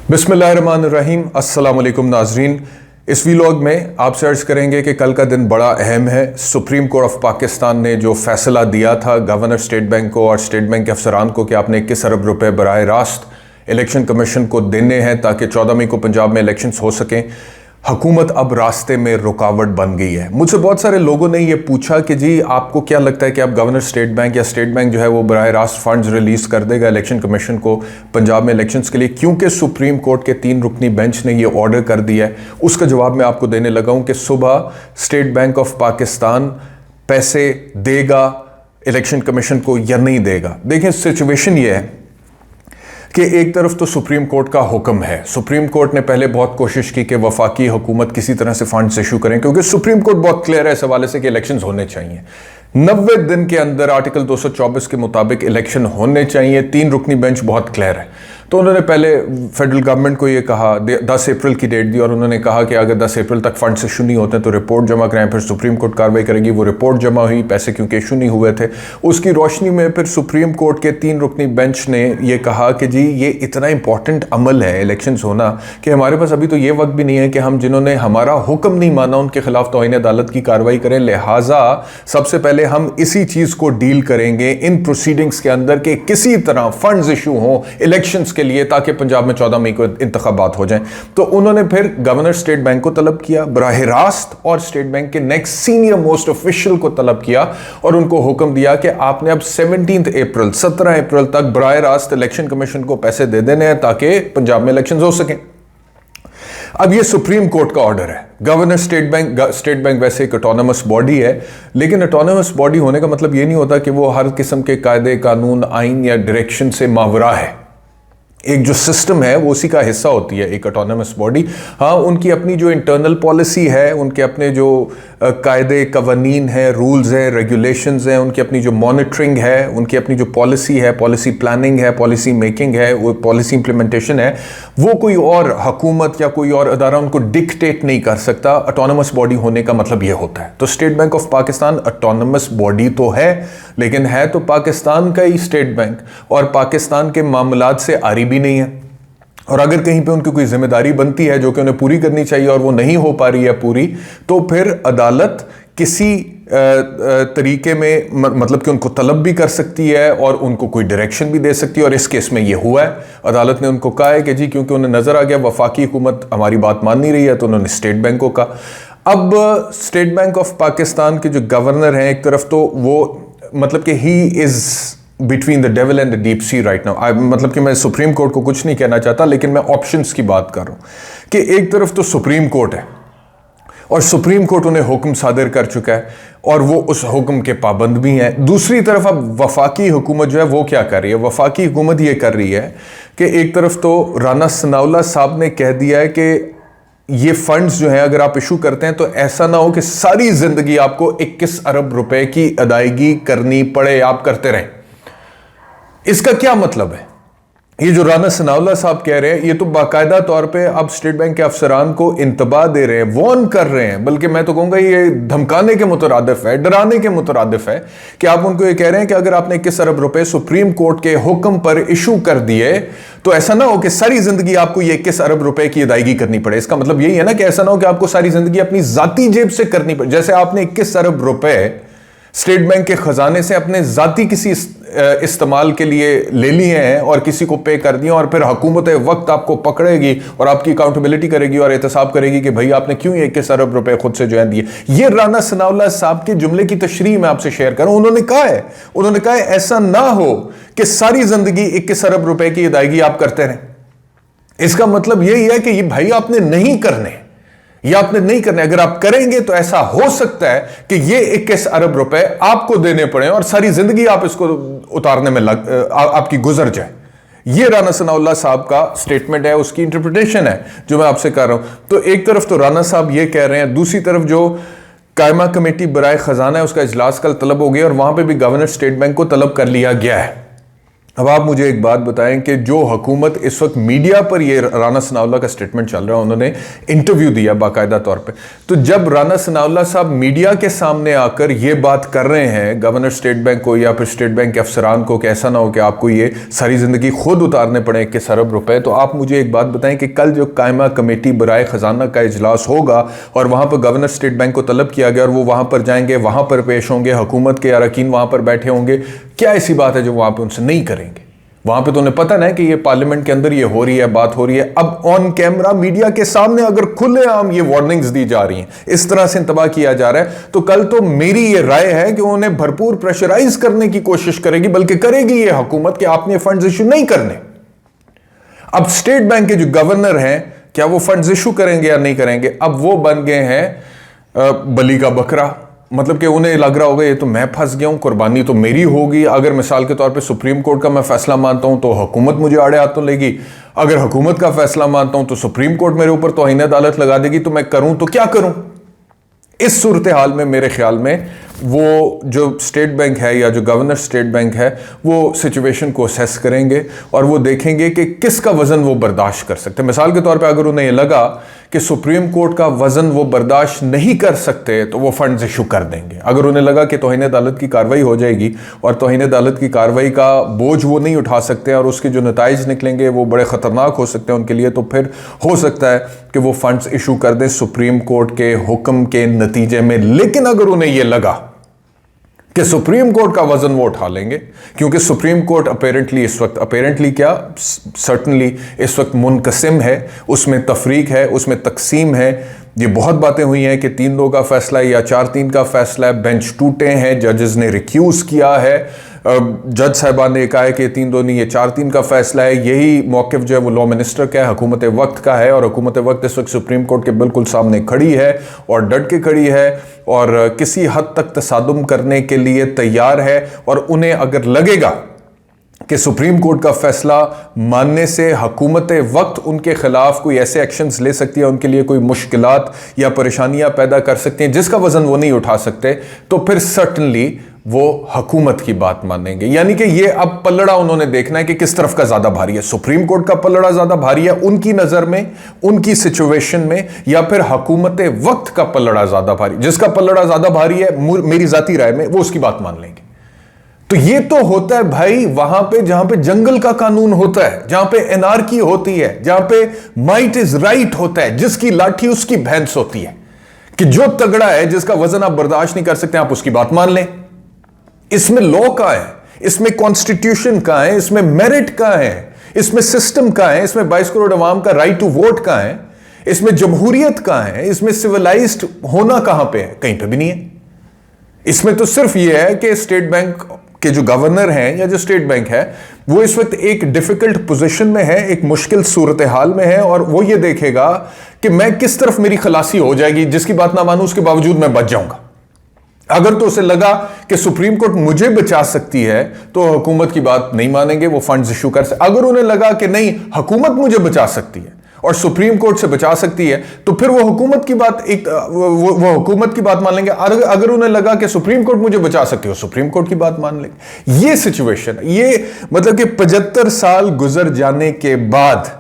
बिस्मिल्लाहिर्रहमानिर्रहीम। अस्सलाम वालेकुम नाजरीन। इस वीलॉग में आप सर्च करेंगे कि कल का दिन बड़ा अहम है। सुप्रीम कोर्ट ऑफ पाकिस्तान ने जो फैसला दिया था गवर्नर स्टेट बैंक को और स्टेट बैंक के अफसरान को कि आपने 21 अरब रुपए बराह रास्त इलेक्शन कमीशन को देने हैं ताकि 14 मई को पंजाब में इलेक्शंस हो सकें। हुकूमत अब रास्ते में रुकावट बन गई है। मुझसे बहुत सारे लोगों ने ये पूछा कि जी आपको क्या लगता है कि अब गवर्नर स्टेट बैंक या स्टेट बैंक जो है वो बराह रास्त फंड्स रिलीज कर देगा इलेक्शन कमीशन को पंजाब में इलेक्शंस के लिए, क्योंकि सुप्रीम कोर्ट के 3 रुकनी बेंच ने ये ऑर्डर कर दिया है। उसका जवाब मैं आपको देने लगा हूं कि सुबह स्टेट बैंक ऑफ पाकिस्तान पैसे देगा इलेक्शन कमीशन को या नहीं देगा। देखें, सिचुएशन ये है कि एक तरफ तो सुप्रीम कोर्ट का हुक्म है। सुप्रीम कोर्ट ने पहले बहुत कोशिश की कि वफाकी हुकूमत किसी तरह से फंड्स इशू करें, क्योंकि सुप्रीम कोर्ट बहुत क्लियर है इस हवाले से कि इलेक्शंस होने चाहिए 90 दिन के अंदर। आर्टिकल 224 के मुताबिक इलेक्शन होने चाहिए। 3 रुकनी बेंच बहुत क्लियर है। तो उन्होंने पहले फेडरल गवर्नमेंट को ये कहा, 10 अप्रैल की डेट दी और उन्होंने कहा कि अगर 10 अप्रैल तक फंड्स इशू नहीं होते तो रिपोर्ट जमा कराएं, फिर सुप्रीम कोर्ट कार्रवाई करेगी। वो रिपोर्ट जमा हुई, पैसे क्योंकि इशू नहीं हुए थे। उसकी रोशनी में फिर सुप्रीम कोर्ट के 3 रुकनी बेंच ने ये कहा कि जी ये इतना इंपॉर्टेंट अमल है इलेक्शंस होना कि हमारे पास अभी तो ये वक्त भी नहीं है कि हम जिन्होंने हमारा हुक्म नहीं माना उनके खिलाफ तौहीन अदालत की कार्रवाई करें। लिहाजा सबसे पहले हम इसी चीज को डील करेंगे इन प्रोसीडिंग्स के अंदर कि किसी तरह फंड्स इशू हो इलेक्शंस के लिए ताकि पंजाब में 14 मई को इंतखाबात हो जाएं। तो उन्होंने फिर गवर्नर स्टेट बैंक को तलब किया बराह रास्त और स्टेट बैंक के नेक्स्ट सीनियर मोस्ट ऑफिशियल को तलब किया और उनको हुक्म दिया कि आपने अब 17 अप्रैल तक बराह रास्त इलेक्शन कमीशन को पैसे दे देने हैं ताकि पंजाब में इलेक्शंस हो सकें। अब ये सुप्रीम कोर्ट का ऑर्डर है। गवर्नर स्टेट बैंक वैसे एक ऑटोनमस बॉडी है, लेकिन ऑटोनमस बॉडी होने का मतलब ये नहीं होता कि वो हर किस्म के कायदे कानून आइन या डायरेक्शन से मावरा है। एक जो सिस्टम है वो उसी का हिस्सा होती है एक ऑटोनमस बॉडी। हाँ, उनकी अपनी जो इंटरनल पॉलिसी है, उनके अपने जो कायदे कवानीन है, रूल्स हैं, रेगुलेशंस हैं, उनकी अपनी जो मॉनिटरिंग है, उनकी अपनी जो पॉलिसी है, पॉलिसी प्लानिंग है, पॉलिसी मेकिंग है, वो पॉलिसी इंप्लीमेंटेशन है, वो कोई और हुकूमत या कोई और अदारा उनको डिक्टेट नहीं कर सकता। ऑटोनमस बॉडी होने का मतलब ये होता है। तो state bank of Pakistan autonomous body तो है, लेकिन है तो पाकिस्तान का ही स्टेट बैंक और पाकिस्तान के मामलात से आरी भी नहीं है। और अगर कहीं पे उनकी कोई जिम्मेदारी बनती है जो कि उन्हें पूरी करनी चाहिए और वो नहीं हो पा रही है पूरी, तो फिर अदालत किसी तरीके में मतलब कि उनको तलब भी कर सकती है और उनको कोई डायरेक्शन भी दे सकती है। और इस केस में ये हुआ है। अदालत ने उनको कहा है कि जी क्योंकि उन्हें नजर आ गया वफाकी हुकूमत हमारी बात मान नहीं रही है, तो उन्होंने स्टेट बैंक को कहा। अब स्टेट बैंक ऑफ पाकिस्तान के जो गवर्नर हैं, एक तरफ तो वो मतलब कि he is between the devil and the deep sea right now. मतलब कि मैं सुप्रीम कोर्ट को कुछ नहीं कहना चाहता, लेकिन मैं ऑप्शंस की बात कर रहा हूं कि एक तरफ तो सुप्रीम कोर्ट है और सुप्रीम कोर्ट उन्हें हुक्म सादिर कर चुका है और वो उस हुक्म के पाबंद भी हैं। दूसरी तरफ अब वफाकी हुकूमत जो है वो क्या कर रही है? वफाकी हुकूमत ये कर रही है कि एक तरफ तो राना सनाउल्लाह साहब ने कह दिया है कि ये फंड्स जो हैं अगर आप इशू करते हैं तो ऐसा ना हो कि सारी जिंदगी आपको 21 अरब रुपए की अदायगी करनी पड़े, आप करते रहें। इसका क्या मतलब है? ये जो राना सनाउल्लाह साहब कह रहे हैं ये तो बाकायदा तौर पे अब स्टेट बैंक के अफसरान को इंतबाह दे रहे हैं, वार्न कर रहे हैं, बल्कि मैं तो कहूंगा ये धमकाने के मुतरादिफ है, डराने के मुतरादिफ है कि आप उनको ये कह रहे हैं कि अगर आपने 21 अरब रुपए सुप्रीम कोर्ट के हुक्म पर इशू कर दिए तो ऐसा ना हो कि सारी जिंदगी आपको ये 21 अरब रुपए की अदायगी करनी पड़े। इसका मतलब यही है ना कि ऐसा ना हो कि आपको सारी जिंदगी अपनी जाती जेब से करनी पड़े। जैसे आपने 21 अरब रुपए स्टेट बैंक के खजाने से अपने जाती किसी इस्तेमाल के लिए ले लिए हैं और किसी को पे कर दिया और फिर हुकूमत वक्त आपको पकड़ेगी और आपकी अकाउंटेबिलिटी करेगी और एहतसाब करेगी कि भाई आपने क्यों 21 अरब रुपए खुद से जो है दिए। ये राना सनाउल्लाह साहब के जुमले की तशरीह मैं आपसे शेयर करूं। उन्होंने कहा है ऐसा ना हो कि सारी जिंदगी 21 अरब रुपए की अदायगी आप करते रहें। इसका मतलब यही है कि ये भाई आपने नहीं करने, या आपने नहीं करने। अगर आप करेंगे तो ऐसा हो सकता है कि ये 21 अरब रुपए आपको देने पड़े और सारी जिंदगी आप इसको उतारने में आपकी गुजर जाए। ये राना सनाउल्लाह साहब का स्टेटमेंट है, उसकी इंटरप्रिटेशन है जो मैं आपसे कर रहा हूं। तो एक तरफ तो राना साहब ये कह रहे हैं, दूसरी तरफ जो कायमा कमेटी बराए खजाना है उसका इजलास कल तलब हो गया और वहां पे भी गवर्नर स्टेट बैंक को तलब कर लिया गया है। अब आप मुझे एक बात बताएं कि जो हुकूमत इस वक्त मीडिया पर ये राना सनाउल्लाह का स्टेटमेंट चल रहा है, उन्होंने इंटरव्यू दिया बाकायदा तौर पे, तो जब राना सनाउल्लाह साहब मीडिया के सामने आकर ये बात कर रहे हैं गवर्नर स्टेट बैंक को या फिर स्टेट बैंक के अफसरान को कि ऐसा ना हो कि आपको ये सारी जिंदगी खुद उतारने पड़े 21 अरब रुपए, तो आप मुझे एक बात बताएं कि कल जो कायमा कमेटी बराए खजाना का इजलास होगा और वहां पर गवर्नर स्टेट बैंक को तलब किया गया और वो वहां पर जाएंगे, वहां पर पेश होंगे, हुकूमत के अरकान वहां पर बैठे होंगे, क्या ऐसी बात है जो वहां पर उनसे नहीं करेंगे? वहां पे तो उन्हें पता ना कि ये पार्लियामेंट के अंदर ये हो रही है, बात हो रही है। अब ऑन कैमरा मीडिया के सामने अगर खुलेआम ये वार्निंग्स दी जा रही हैं, इस तरह से इंतबाह किया जा रहा है, तो कल तो मेरी ये राय है कि उन्हें भरपूर प्रेशराइज करने की कोशिश करेगी, बल्कि करेगी ये हुकूमत कि आपने फंड्स इशू नहीं करने। अब स्टेट बैंक के जो गवर्नर हैं, क्या वो फंड्स इशू करेंगे या नहीं करेंगे? अब वो बन गए हैं बली का बकरा, मतलब कि उन्हें लग रहा होगा ये तो मैं फंस गया हूं, कुर्बानी तो मेरी होगी। अगर मिसाल के तौर पे सुप्रीम कोर्ट का मैं फैसला मानता हूं तो हुकूमत मुझे आड़े हाथों लेगी, अगर हुकूमत का फैसला मानता हूं तो सुप्रीम कोर्ट मेरे ऊपर तौहीन अदालत लगा देगी, तो मैं करूं तो क्या करूं? इस सूरत हाल में मेरे ख्याल में वो जो स्टेट बैंक है या जो गवर्नर स्टेट बैंक है वो सिचुएशन को असेस करेंगे और वो देखेंगे कि किसका वजन वो बर्दाश्त कर सकते हैं। मिसाल के तौर पे अगर उन्हें ये लगा कि सुप्रीम कोर्ट का वजन वो बर्दाश्त नहीं कर सकते तो वो फंड्स इशू कर देंगे। अगर उन्हें लगा कि तौहीन अदालत की कार्रवाई हो जाएगी और तौहीन अदालत की कार्रवाई का बोझ वो नहीं उठा सकते और उसके जो नताइज निकलेंगे वो बड़े ख़तरनाक हो सकते हैं उनके लिए, तो फिर हो सकता है कि वो फंड्स इशू कर दें सुप्रीम कोर्ट के हुक्म के नतीजे में। लेकिन अगर उन्हें यह लगा कि सुप्रीम कोर्ट का वजन वो उठा लेंगे, क्योंकि सुप्रीम कोर्ट अपेरेंटली इस वक्त, अपेरेंटली क्या, सर्टनली इस वक्त मुनकसिम है, उसमें तफरीक है, उसमें तकसीम है। ये बहुत बातें हुई हैं कि 3-2 का फैसला है या 4-3 का फैसला है, बेंच टूटे हैं, जजेस ने रिक्यूज किया है, जज साहिबान ने कहा है कि 3-2 नहीं, ये 4-3 का फैसला है। यही मौक़िफ़ जो है वो लॉ मिनिस्टर का है, हुकूमत वक्त का है, और हुकूमत वक्त इस वक्त सुप्रीम कोर्ट के बिल्कुल सामने खड़ी है और डट के खड़ी है और किसी हद तक तसादुम करने के लिए तैयार है। और उन्हें अगर लगेगा कि सुप्रीम कोर्ट का फैसला मानने से हुकूमत वक्त उनके खिलाफ कोई ऐसे एक्शंस ले सकती है, उनके लिए कोई मुश्किलात या परेशानियां पैदा कर सकती हैं जिसका वजन वो नहीं उठा सकते, तो फिर सर्टनली वो हुकूमत की बात मानेंगे। यानी कि ये अब पलड़ा उन्होंने देखना है कि किस तरफ का ज्यादा भारी है, सुप्रीम कोर्ट का पलड़ा ज्यादा भारी है उनकी नजर में, उनकी सिचुएशन में, या फिर हुकूमत वक्त का पलड़ा ज्यादा भारी। जिसका पलड़ा ज्यादा भारी है मेरी जाती राय में, वो उसकी बात मान लेंगे। तो ये तो होता है भाई वहां पे जहां पे जंगल का कानून होता है, जहां पे एनार्की होती है, जहां पे माइट इज राइट होता है, जिसकी लाठी उसकी भैंस होती है, कि जो तगड़ा है, जिसका वजन आप बर्दाश्त नहीं कर सकते, आप उसकी बात मान लें। इसमें लॉ का है, इसमें कॉन्स्टिट्यूशन का है, इसमें मेरिट का है, इसमें सिस्टम का है, इसमें 22 करोड़ अवाम का राइट टू वोट का है, इसमें जमहूरियत का है, इसमें सिविलाइज्ड होना कहां पे है? कहीं पे भी नहीं है। इसमें तो सिर्फ यह है कि स्टेट बैंक के जो गवर्नर हैं या जो स्टेट बैंक है वो इस वक्त एक डिफिकल्ट पोजीशन में है, एक मुश्किल सूरत हाल में है, और वो ये देखेगा कि मैं किस तरफ मेरी खलासी हो जाएगी, जिसकी बात ना मानूं उसके बावजूद मैं बच जाऊंगा। अगर तो उसे लगा कि सुप्रीम कोर्ट मुझे बचा सकती है तो हुकूमत की बात नहीं मानेंगे, वो फंड्स इशू कर सकते। अगर उन्हें लगा कि नहीं, हुकूमत मुझे बचा सकती है और सुप्रीम कोर्ट से बचा सकती है, तो फिर वो हुकूमत की बात वो हुकूमत की बात मान लेंगे। अगर उन्हें लगा कि सुप्रीम कोर्ट मुझे बचा सकती है, सुप्रीम कोर्ट की बात मान लेंगे। ये सिचुएशन, ये मतलब कि 75 साल गुजर जाने के बाद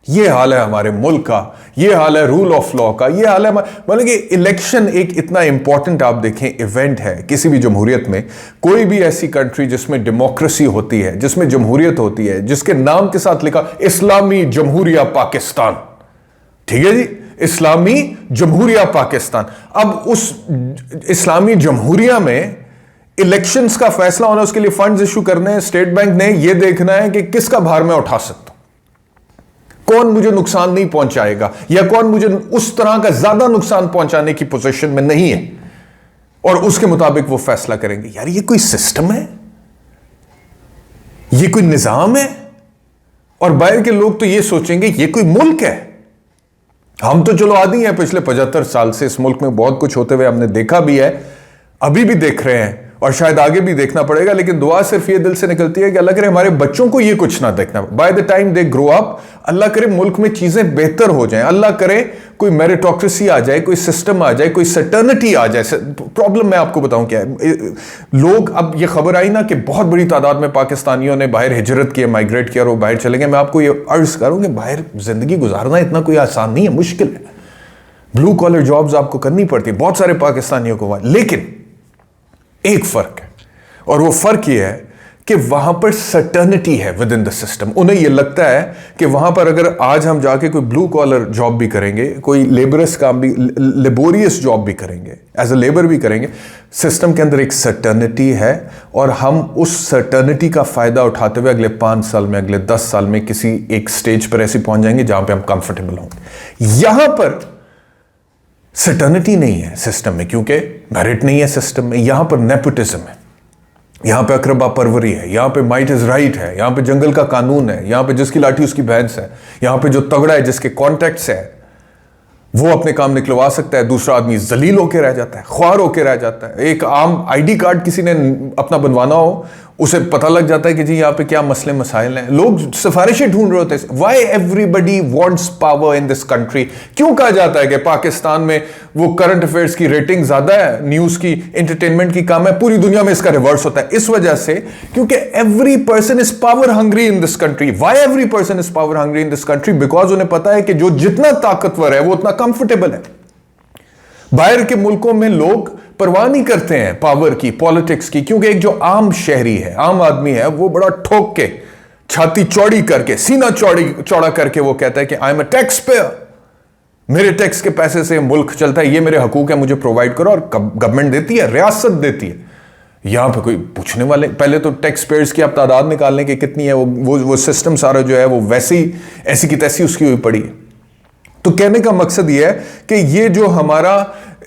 ये हाल है हमारे मुल्क का, ये हाल है रूल ऑफ लॉ का, ये हाल है मतलब कि इलेक्शन एक इतना इंपॉर्टेंट आप देखें इवेंट है किसी भी जमहूरियत में। कोई भी ऐसी कंट्री जिसमें डेमोक्रेसी होती है, जिसमें जमहूरियत होती है, जिसके नाम के साथ लिखा इस्लामी जमहूरिया पाकिस्तान, ठीक है जी, इस्लामी जमहूरिया पाकिस्तान। अब उस इस्लामी जमहूरिया में इलेक्शंस का फैसला होना, उसके लिए फंड्स इशू करने हैं, स्टेट बैंक ने यह देखना है कि किसका भार मैं उठा सकता हूं, कौन मुझे नुकसान नहीं पहुंचाएगा या कौन मुझे उस तरह का ज्यादा नुकसान पहुंचाने की पोजीशन में नहीं है, और उसके मुताबिक वो फैसला करेंगे। यार ये कोई सिस्टम है, ये कोई निजाम है? और बाहर के लोग तो ये सोचेंगे ये कोई मुल्क है। हम तो चलो आदी हैं, पिछले 75 साल से इस मुल्क में बहुत कुछ होते हुए हमने देखा भी है, अभी भी देख रहे हैं, और शायद आगे भी देखना पड़ेगा, लेकिन दुआ सिर्फ ये दिल से निकलती है कि अल्लाह करे हमारे बच्चों को ये कुछ ना देखना। By the time they grow up, Allah करे मुल्क में चीजें बेहतर हो जाएं, अल्लाह करे कोई मेरिटोक्रेसी आ जाए, कोई सिस्टम आ जाए, कोई सर्टेनिटी आ जाए। प्रॉब्लम मैं आपको बताऊं क्या है, लोग, अब ये खबर आई ना कि बहुत बड़ी तादाद में पाकिस्तानियों ने बाहर हिजरत किया, माइग्रेट किया और वो बाहर चले गए। मैं आपको ये अर्ज करूं कि बाहर जिंदगी गुजारना इतना कोई आसान नहीं है, मुश्किल है। ब्लू कॉलर जॉब्स आपको करनी पड़ती है बहुत सारे पाकिस्तानियों को वहां, लेकिन एक फर्क है, और वो फर्क ये है कि वहां पर सर्टेनिटी है विद इन द सिस्टम। उन्हें ये लगता है कि वहां पर अगर आज हम जाके कोई ब्लू कॉलर जॉब भी करेंगे, कोई लेबरस काम भी, लेबोरियस जॉब भी करेंगे, एज अ लेबर भी करेंगे, सिस्टम के अंदर एक सर्टेनिटी है और हम उस सर्टेनिटी का फायदा उठाते हुए अगले 5 साल में, अगले 10 साल में किसी एक स्टेज पर ऐसे पहुंच जाएंगे जहां पर हम कंफर्टेबल होंगे। यहां पर सर्टेनिटी नहीं है सिस्टम में, क्योंकि मेरिट नहीं है सिस्टम में। यहां पर नेपोटिज्म है, यहां पे अकरबा परवरी है, यहां पे माइट इज राइट है, यहां पे जंगल का कानून है, यहां पे जिसकी लाठी उसकी भैंस है, यहां पे जो तगड़ा है, जिसके कॉन्टैक्ट्स है, वो अपने काम निकलवा सकता है, दूसरा आदमी जलील होकर रह जाता है, ख्वार होकर रह जाता है। एक आम आईडी कार्ड किसी ने अपना बनवाना हो, उसे पता लग जाता है कि जी यहाँ पे क्या मसले मसाइल हैं, लोग सिफारिशें ढूंढ रहे होते हैं। Y everybody wants power in this country. क्यों कहा जाता है कि पाकिस्तान में वो करंट अफेयर्स की रेटिंग ज्यादा है, न्यूज की, एंटरटेनमेंट की कम है, पूरी दुनिया में इसका रिवर्स होता है? इस वजह से क्योंकि every person is power hungry in this country. Why every person is power hungry in this country? Because उन्हें पता है कि जो जितना ताकतवर है वो उतना कंफर्टेबल है। बाहर के मुल्कों में लोग परवाह नहीं करते हैं पावर की, पॉलिटिक्स की, क्योंकि एक जो आम शहरी है, आम आदमी है, वो बड़ा ठोक के, छाती चौड़ी करके, सीना चौड़ा करके वो कहता है कि I am a tax payer, मेरे टैक्स के पैसे से मुल्क चलता है, ये मेरे हकूक है, मुझे प्रोवाइड करो। और गवर्नमेंट देती है, रियासत देती है। यहां पे कोई पूछने वाले, पहले तो टैक्स पेयर्स की आप तादाद निकालने की कितनी है, वो सिस्टम सारा जो है वो वैसे ही ऐसी की तैसी उसकी हुई पड़ी है। तो कहने का मकसद ये है कि ये जो हमारा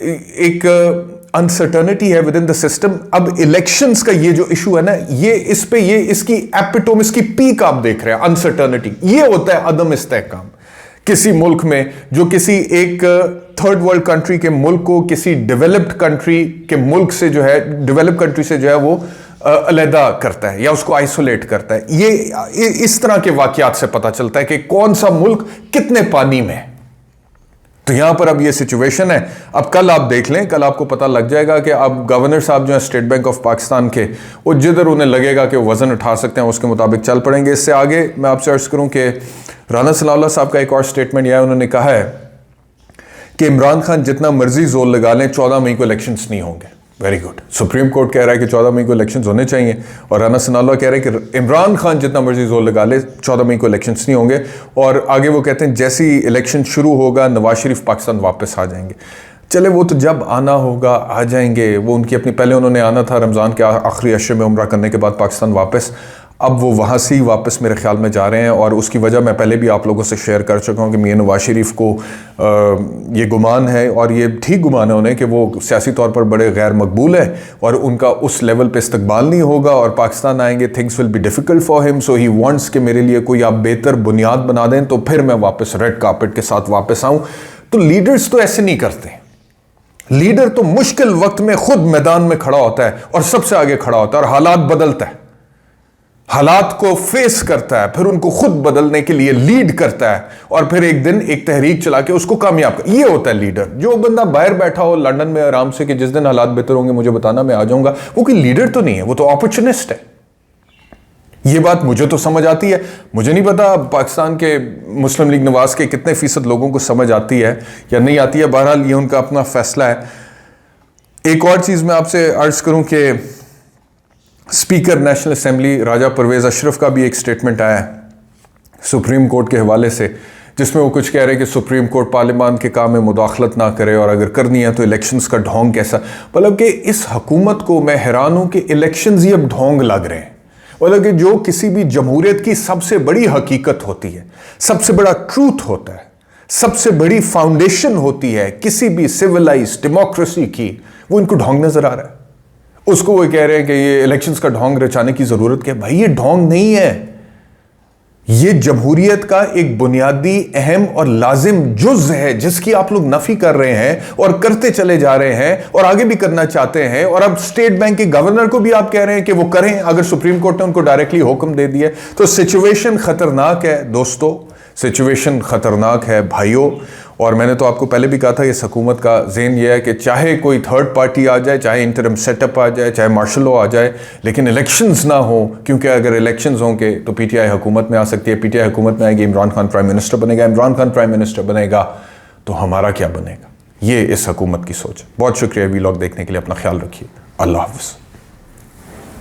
एक अनसर्टेनिटी है विद इन द सिस्टम, अब इलेक्शंस का ये जो इशू है ना, ये इस पे, ये इसकी एपिटोम, इसकी पीक आप देख रहे हैं, अनसर्टेनिटी। ये होता है अदम इस्तेहकाम किसी मुल्क में, जो किसी एक थर्ड वर्ल्ड कंट्री के मुल्क को किसी डेवलप्ड कंट्री के मुल्क से जो है, डेवलप्ड कंट्री से जो है वो अलहदा करता है या उसको आइसोलेट करता है। ये इस तरह के वाकयात से पता चलता है कि कौन सा मुल्क कितने पानी में है। तो यहां पर अब ये सिचुएशन है। अब कल आप देख लें, कल आपको पता लग जाएगा कि अब गवर्नर साहब जो है स्टेट बैंक ऑफ पाकिस्तान के, वो जिधर उन्हें लगेगा कि वो वजन उठा सकते हैं उसके मुताबिक चल पड़ेंगे। इससे आगे मैं आपसे अर्ज करूं कि राना सनाउल्लाह साहब का एक और स्टेटमेंट यह है, उन्होंने कहा है कि इमरान खान जितना मर्जी जोर लगा लें, 14 मई को इलेक्शंस नहीं होंगे। Very good. सुप्रीम कोर्ट कह रहा है कि 14 मई को इलेक्शंस होने चाहिए, और राना सनाउल्लाह कह रहे हैं कि इमरान खान जितना मर्जी जोर लगा ले, 14 मई को इलेक्शंस नहीं होंगे। और आगे वो कहते हैं जैसे ही इलेक्शन शुरू होगा नवाज शरीफ पाकिस्तान वापस आ जाएंगे। चले, वो तो जब आना होगा आ जाएंगे। वो उनकी अपनी, पहले उन्होंने आना था रमज़ान के आखिरी अशरे में उम्रा करने के बाद पाकिस्तान वापस, अब वो वहाँ से ही वापस मेरे ख्याल में जा रहे हैं। और उसकी वजह मैं पहले भी आप लोगों से शेयर कर चुका हूँ कि मियां नवाज शरीफ को ये गुमान है, और ये ठीक गुमान है उन्हें, कि वो सियासी तौर पर बड़े गैर मकबूल है और उनका उस लेवल पे इस्तकबाल नहीं होगा, और पाकिस्तान आएंगे, things will be difficult for him. So he wants कि मेरे लिए कोई आप बेहतर बुनियाद बना दें तो फिर मैं वापस रेड कार्पेट के साथ वापस आऊँ। तो लीडर्स तो ऐसे नहीं करते। लीडर तो मुश्किल वक्त में खुद मैदान में खड़ा होता है और सबसे आगे खड़ा होता है, और हालात बदलता है, हालात को फेस करता है, फिर उनको खुद बदलने के लिए लीड करता है, और फिर एक दिन एक तहरीक चला के उसको कामयाब कर। ये होता है लीडर। जो बंदा बाहर बैठा हो लंदन में आराम से कि जिस दिन हालात बेहतर होंगे मुझे बताना, मैं आ जाऊंगा, वो कोई लीडर तो नहीं है, वो तो अपॉर्चुनिस्ट है। ये बात मुझे तो समझ आती है। मुझे नहीं पता पाकिस्तान के मुस्लिम लीग नवाज के कितने फीसद लोगों को समझ आती है या नहीं आती है, बहरहाल ये उनका अपना फैसला है। एक और चीज़ मैं आपसे अर्ज करूं कि स्पीकर नेशनल असेंबली राजा परवेज़ अशरफ का भी एक स्टेटमेंट आया है सुप्रीम कोर्ट के हवाले से, जिसमें वो कुछ कह रहे हैं कि सुप्रीम कोर्ट पार्लियामान के काम में मुदाखलत ना करे, और अगर करनी है तो इलेक्शंस का ढोंग कैसा। मतलब कि इस हुकूमत को मैं हैरान हूं कि इलेक्शंस ही अब ढोंग लग रहे हैं। मतलब कि जो किसी भी जमहूरियत की सबसे बड़ी हकीकत होती है, सबसे बड़ा ट्रूथ होता है, सबसे बड़ी फाउंडेशन होती है किसी भी सिविलाइज डेमोक्रेसी की, वो इनको ढोंग नजर आ रहा है। उसको वो कह रहे हैं कि ये इलेक्शंस का ढोंग रचाने की जरूरत क्या है। भाई ये ढोंग नहीं है, ये जमहूरियत का एक बुनियादी, अहम और लाजिम जुज़ है जिसकी आप लोग नफी कर रहे हैं और करते चले जा रहे हैं और आगे भी करना चाहते हैं। और अब स्टेट बैंक के गवर्नर को भी आप कह रहे हैं कि वो करें, अगर सुप्रीम कोर्ट ने उनको डायरेक्टली हुक्म दे दिया। तो सिचुएशन खतरनाक है दोस्तों, सिचुएशन खतरनाक है भाइयों। और मैंने तो आपको पहले भी कहा था, इस हुकूमत का ज़ेन ये है कि चाहे कोई थर्ड पार्टी आ जाए, चाहे इंटरिम सेटअप आ जाए, चाहे मार्शल लॉ आ जाए, लेकिन इलेक्शंस ना हो, क्योंकि अगर इलेक्शंस होंगे तो पीटीआई हुकूमत में आ सकती है। पीटीआई हुकूमत में आएगी, इमरान खान प्राइम मिनिस्टर बनेगा, इमरान खान प्राइम मिनिस्टर बनेगा तो हमारा क्या बनेगा। ये इस हुकूमत की सोच है। बहुत शुक्रिया वीलॉग देखने के लिए, अपना ख्याल रखिए। अल्लाह हाफ़िज़।